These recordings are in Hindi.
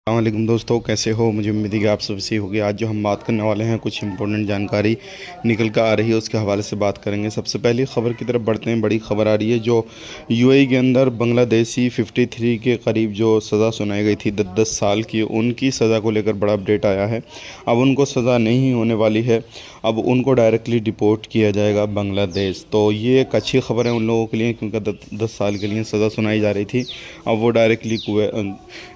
अस्सलामुअलैकुम दोस्तों, कैसे हो? मुझे उम्मीद है कि आप सब सही होगी। आज जो हम बात करने वाले हैं, कुछ इंपॉर्टेंट जानकारी निकल कर आ रही है, उसके हवाले से बात करेंगे। सबसे पहली खबर की तरफ बढ़ते हैं। बड़ी खबर आ रही है जो यूएई के अंदर बांग्लादेशी 53 के करीब जो सज़ा सुनाई गई थी 10-10 साल की, उनकी सज़ा को लेकर बड़ा अपडेट आया है। अब उनको सज़ा नहीं होने वाली है, अब उनको डायरेक्टली डिपोर्ट किया जाएगा बांग्लादेश। तो ये एक अच्छी खबर है उन लोगों के लिए, क्योंकि 10 साल के लिए सज़ा सुनाई जा रही थी। अब वो डायरेक्टली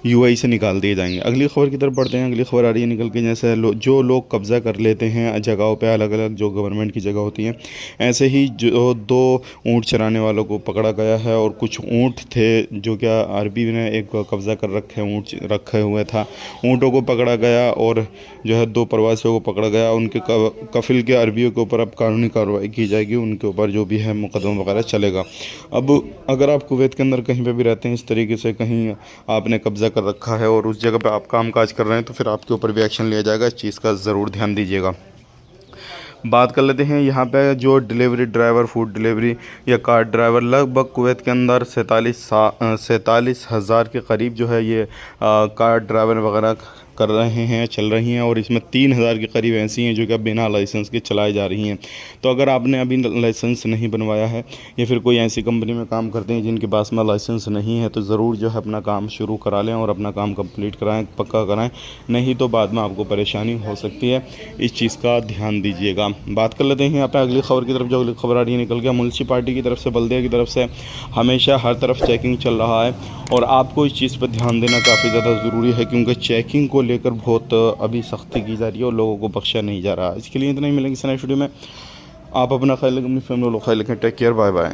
यूएई से निकाल दिए जाएंगे। अगली खबर की तरफ बढ़ते हैं। अगली खबर आ रही है निकल के, जैसे जो लोग कब्ज़ा कर लेते हैं जगहों पे, अलग अलग जो गवर्नमेंट की जगह होती हैं, ऐसे ही जो 2 ऊँट चराने वालों को पकड़ा गया है। और कुछ ऊँट थे जो क्या अरबी ने एक कब्ज़ा कर ऊँट रखे हुए था, ऊँटों को पकड़ा गया और जो है 2 प्रवासियों को पकड़ा गया। उनके कफिल के अरबियों के ऊपर अब कानूनी कार्रवाई की जाएगी, उनके ऊपर जो भी है मुकदमा वगैरह चलेगा। अब अगर आप कुवैत के अंदर कहीं पे भी रहते हैं, इस तरीके से कहीं आपने कब्ज़ा कर रखा है और उस जगह पे आप काम काज कर रहे हैं, तो फिर आपके ऊपर भी एक्शन लिया जाएगा। इस चीज़ का ज़रूर ध्यान दीजिएगा। बात कर लेते हैं यहाँ पे जो डिलीवरी ड्राइवर, फूड डिलीवरी या कार ड्राइवर, लगभग कुवैत के अंदर 47,000 के करीब जो है ये कार ड्राइवर वगैरह कर रहे हैं, चल रही हैं। और इसमें 3,000 के करीब ऐसी हैं जो कि बिना लाइसेंस के चलाई जा रही हैं। तो अगर आपने अभी लाइसेंस नहीं बनवाया है या फिर कोई ऐसी कंपनी में काम करते हैं जिनके पास में लाइसेंस नहीं है, तो ज़रूर जो है अपना काम शुरू करा लें और अपना काम कंप्लीट कराएं, पक्का कराएं, नहीं तो बाद में आपको परेशानी हो सकती है। इस चीज़ का ध्यान दीजिएगा। बात कर लेते हैं यहाँ पे अगली खबर की तरफ। जो अगली खबर आ रही है निकल गया, म्यूनसिपाल्टी की तरफ से, बल्दिया की तरफ से हमेशा हर तरफ चेकिंग चल रहा है और आपको इस चीज़ पर ध्यान देना काफ़ी ज़्यादा ज़रूरी है, क्योंकि चेकिंग को लेकर बहुत अभी सख्ती की जा रही है और लोगों को बख्शा नहीं जा रहा। इसके लिए इतना ही, मिलेंगे नेक्स्ट वीडियो में। आप अपना ख्याल रखें, अपनी फैमिली का ख्याल रखें। Take care, bye bye.